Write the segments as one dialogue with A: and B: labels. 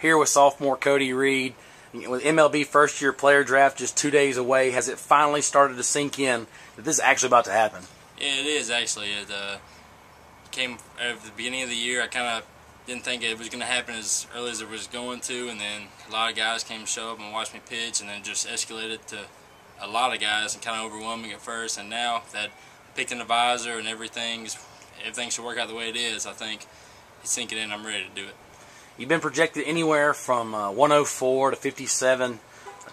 A: here with sophomore Cody Reed. With MLB First-Year Player Draft just 2 days away, has it finally started to sink in that this is actually about to happen?
B: Yeah, it is actually. It came at the beginning of the year. I kind of didn't think it was going to happen as early as it was going to, and then a lot of guys came to show up and watch me pitch, and then just escalated to a lot of guys and kind of overwhelming at first. And now that I picked an advisor and everything should work out the way it is, I think it's sinking in. I'm ready to do it.
A: You've been projected anywhere from 104 to 57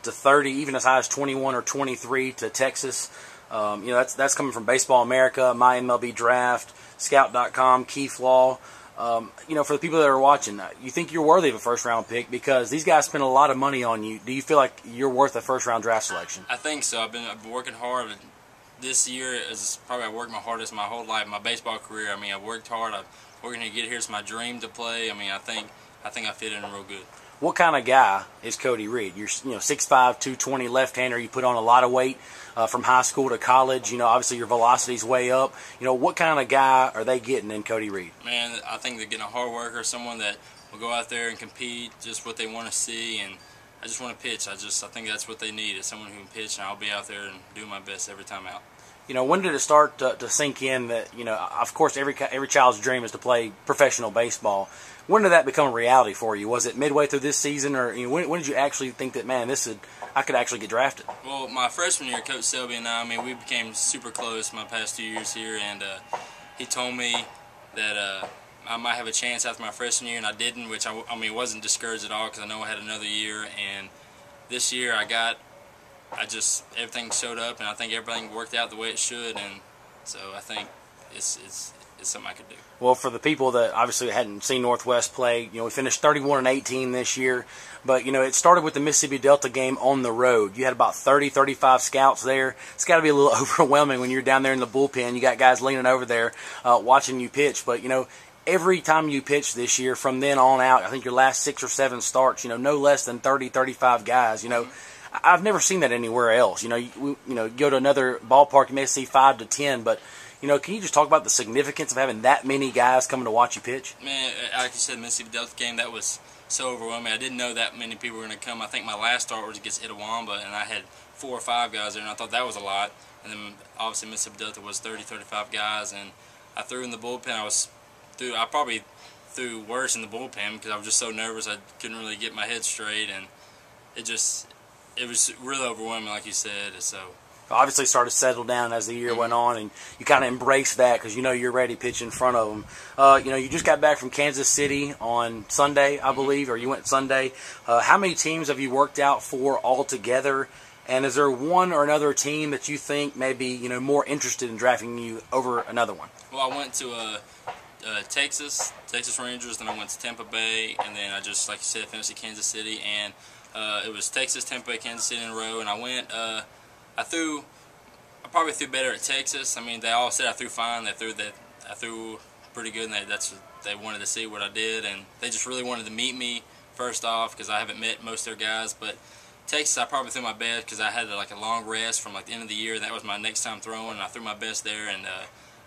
A: to 30, even as high as 21 or 23 to Texas. That's coming from Baseball America, My MLB Draft, Scout.com, Keith Law. For the people that are watching, you think you're worthy of a first-round pick because these guys spend a lot of money on you. Do you feel like you're worth a first-round draft selection?
B: I think so. I've been working hard. This year is probably I worked my hardest my whole life, my baseball career. I mean, I've worked hard. I'm working to get here. It's my dream to play. I mean, I think I fit in real good.
A: What kind of guy is Cody Reed? You're 6'5", 220 left-hander. You put on a lot of weight from high school to college. Obviously your velocity's way up. What kind of guy are they getting in Cody Reed?
B: Man, I think they're getting a hard worker, someone that will go out there and compete, just what they want to see, and I just want to pitch. I think that's what they need, is someone who can pitch, and I'll be out there and do my best every time out.
A: When did it start to sink in that, of course every child's dream is to play professional baseball. When did that become a reality for you? Was it midway through this season, or when did you actually think that, man, I could actually get drafted?
B: Well, my freshman year, Coach Selby and I we became super close my past 2 years here, and he told me that I might have a chance after my freshman year, and I didn't, which I wasn't discouraged at all because I know I had another year, and this year everything showed up, and I think everything worked out the way it should, and so I think it's something I could do.
A: Well, for the people that obviously hadn't seen Northwest play, we finished 31-18 this year, but it started with the Mississippi Delta game on the road. You had about 30-35 scouts there. It's got to be a little overwhelming when you're down there in the bullpen. You got guys leaning over there watching you pitch, but every time you pitch this year from then on out, I think your last 6 or 7 starts, no less than 30-35 guys. I've never seen that anywhere else. You go to another ballpark, you may see 5 to 10, but can you just talk about the significance of having that many guys coming to watch you pitch?
B: Man, like you said, Mississippi Delta game, that was so overwhelming. I didn't know that many people were going to come. I think my last start was against Itawamba, and I had 4 or 5 guys there, and I thought that was a lot. And then obviously Mississippi Delta was 30-35 guys, and I threw in the bullpen. I probably threw worse in the bullpen because I was just so nervous I couldn't really get my head straight, and it was really overwhelming, like you said. So
A: obviously started to settle down as the year went on, and you kind of embrace that because you're ready to pitch in front of them. You just got back from Kansas City on Sunday, I believe, or you went Sunday. How many teams have you worked out for altogether? And is there one or another team that you think may be more interested in drafting you over another one?
B: Well, I went to Texas Rangers, then I went to Tampa Bay, and then I just, like you said, finished at Kansas City, and it was Texas, Tampa Bay, Kansas City in a row, and I went. I probably threw better at Texas. They all said I threw fine. I threw pretty good, and they wanted to see what I did, and they just really wanted to meet me first off because I haven't met most of their guys. But Texas, I probably threw my best because I had a long rest from the end of the year. That was my next time throwing, and I threw my best there. And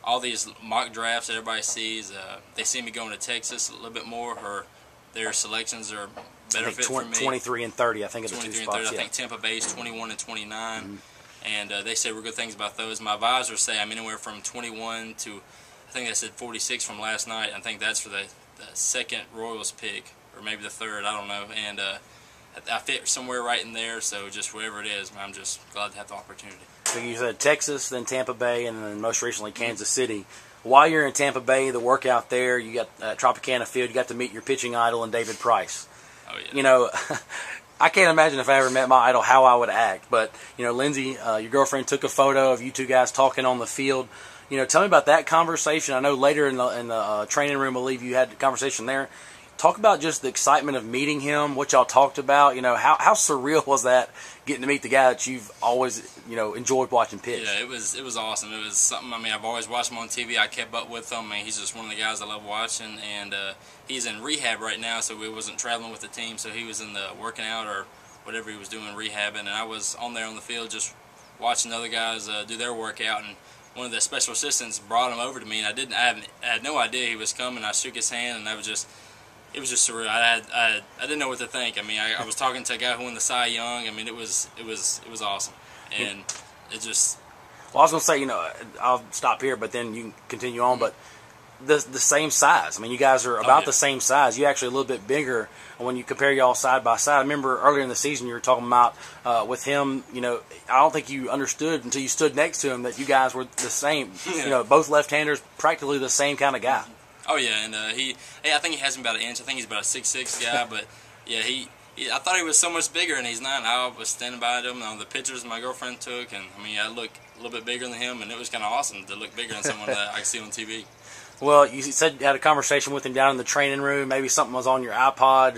B: all these mock drafts that everybody sees, they see me going to Texas a little bit more, or their selections are better fit for me.
A: 23 and 30, I think, are the 2 spots.
B: 30. I think Tampa Bay is 21 and 29. And they say real good things about those. My advisors say I'm anywhere from 21 to, I think they said 46 from last night. I think that's for the second Royals pick, or maybe the third, I don't know. And I fit somewhere right in there, so just whatever it is, I'm just glad to have the opportunity.
A: So you said Texas, then Tampa Bay, and then most recently Kansas City. While you're in Tampa Bay, the workout there, you got Tropicana Field, you got to meet your pitching idol and David Price.
B: Oh, yeah.
A: I can't imagine if I ever met my idol how I would act. But, Lindsay, your girlfriend took a photo of you two guys talking on the field. Tell me about that conversation. I know later in the training room, I believe you had a conversation there. Talk about just the excitement of meeting him, what y'all talked about. How surreal was that, getting to meet the guy that you've always, enjoyed watching pitch?
B: Yeah, it was awesome. It was something, I've always watched him on TV. I kept up with him. He's just one of the guys I love watching. And he's in rehab right now, so we wasn't traveling with the team. So he was in the working out or whatever he was doing, rehabbing. And I was on there on the field just watching other guys do their workout. And one of the special assistants brought him over to me, and I had no idea he was coming. I shook his hand, and I was just it was just surreal. I didn't know what to think. I mean, I was talking to a guy who won the Cy Young. I mean, it was awesome, and it just.
A: Well, I was gonna say, I'll stop here, but then you can continue on. But the same size. I mean, you guys are about the same size. You actually a little bit bigger when you compare y'all side by side. I remember earlier in the season you were talking about with him. I don't think you understood until you stood next to him that you guys were the same. Both left-handers, practically the same kind of guy.
B: Oh yeah, and I think he has him about an inch. I think he's about a 6'6" guy, but yeah, I thought he was so much bigger, and he's not. I was standing by him on the pictures my girlfriend took, and I mean, I look a little bit bigger than him, and it was kind of awesome to look bigger than someone that I see on TV.
A: Well, you said you had a conversation with him down in the training room. Maybe something was on your iPod.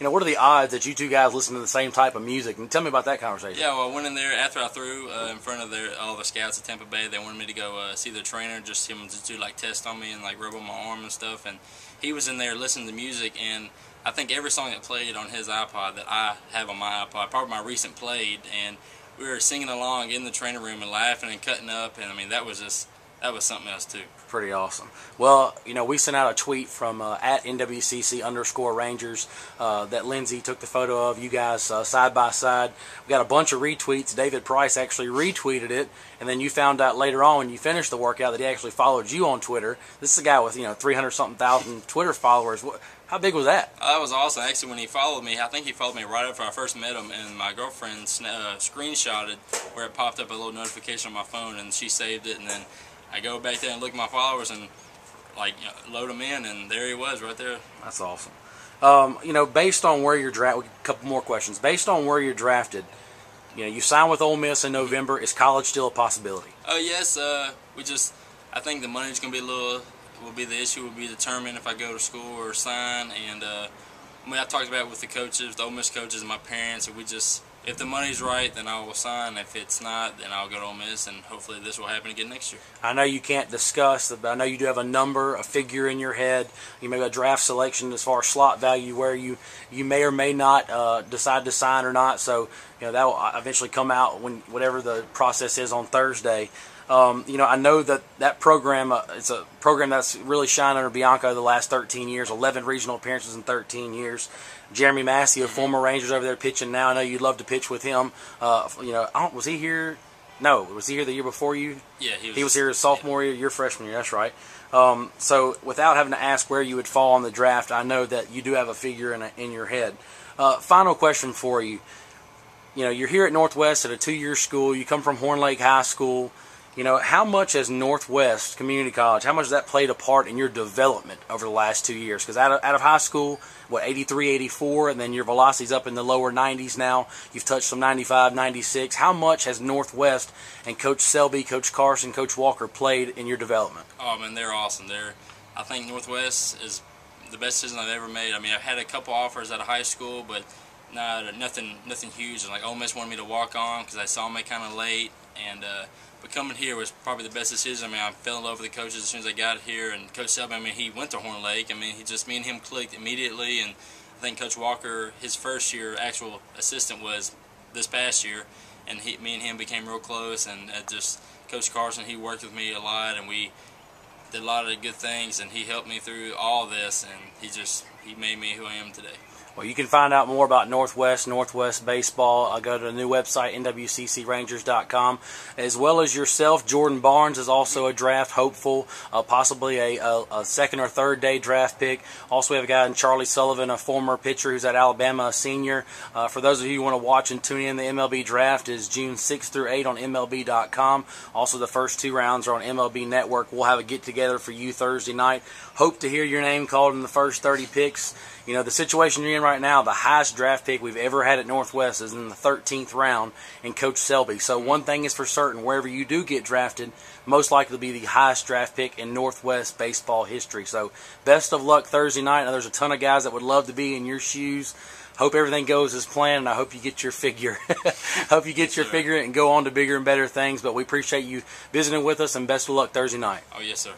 A: What are the odds that you two guys listen to the same type of music? And tell me about that conversation.
B: Yeah, well, I went in there after I threw in front of all the scouts at Tampa Bay. They wanted me to go see the trainer, just him to do like tests on me and like rub on my arm and stuff. And he was in there listening to music, and I think every song that played on his iPod that I have on my iPod, probably my recent played, and we were singing along in the training room and laughing and cutting up, and I mean that was something else too.
A: Pretty awesome. Well, we sent out a tweet from at NWCC_Rangers that Lindsay took the photo of you guys side by side. We got a bunch of retweets. David Price actually retweeted it, and then you found out later on when you finished the workout that he actually followed you on Twitter. This is a guy with 300-something thousand Twitter followers. How big was that?
B: That was awesome. Actually, when he followed me, I think he followed me right after I first met him, and my girlfriend screenshotted where it popped up a little notification on my phone, and she saved it, and then I go back there and look at my followers and load them in, and there he was right there.
A: That's awesome. Based on where you're drafted, a couple more questions. Based on where you're drafted, you signed with Ole Miss in November. Is college still a possibility?
B: Yes. I think the money's gonna be the issue. Will be determined if I go to school or sign. And I talked about it with the coaches, the Ole Miss coaches, and my parents. And if the money's right, then I will sign. If it's not, then I'll go to Ole Miss, and hopefully this will happen again next year.
A: I know you can't discuss, but I know you do have a number, a figure in your head. You may have a draft selection as far as slot value where you may or may not decide to sign or not. So that will eventually come out when whatever the process is on Thursday. I know that program, it's a program that's really shined under Bianco the last 13 years, 11 regional appearances in 13 years. Jeremy Massey, a former Rangers over there pitching now. I know you'd love to pitch with him. Was he here? No, was he here the year before you?
B: Yeah,
A: he was here his sophomore year, your freshman year. That's right. So without having to ask where you would fall on the draft, I know that you do have a figure in your head. Final question for you. You're here at Northwest at a 2-year school. You come from Horn Lake High School. How much has Northwest Community College, how much has that played a part in your development over the last 2 years? Because out of high school, 83, 84, and then your velocity's up in the lower 90s now. You've touched some 95, 96. How much has Northwest and Coach Selby, Coach Carson, Coach Walker played in your development?
B: Oh, man, they're awesome. I think Northwest is the best decision I've ever made. I mean, I've had a couple offers out of high school, but nothing huge. Like Ole Miss wanted me to walk on because I saw me kind of late, and but coming here was probably the best decision. I mean, I fell in love with the coaches as soon as I got here, and Coach Selby, I mean, he went to Horn Lake. I mean, me and him clicked immediately, and I think Coach Walker, his first year actual assistant was this past year, and me and him became real close, and just Coach Carson, he worked with me a lot, and we did a lot of good things, and he helped me through all this, and he made me who I am today.
A: Well, you can find out more about Northwest Baseball. Go to the new website, nwccrangers.com. As well as yourself, Jordan Barnes is also a draft hopeful, possibly a second or third day draft pick. Also, we have a guy in Charlie Sullivan, a former pitcher who's at Alabama, a senior. For those of you who want to watch and tune in, the MLB Draft is June 6th through 8 on MLB.com. Also, the first 2 rounds are on MLB Network. We'll have a get-together for you Thursday night. Hope to hear your name called in the first 30 picks. The situation you're in right now, the highest draft pick we've ever had at Northwest is in the 13th round in Coach Selby. So one thing is for certain, wherever you do get drafted, most likely to be the highest draft pick in Northwest baseball history. So best of luck Thursday night. Now, there's a ton of guys that would love to be in your shoes. Hope everything goes as planned, and I hope you get your figure. Hope you get your figure and go on to bigger and better things. But we appreciate you visiting with us, and best of luck Thursday night.
B: Oh, yes, sir.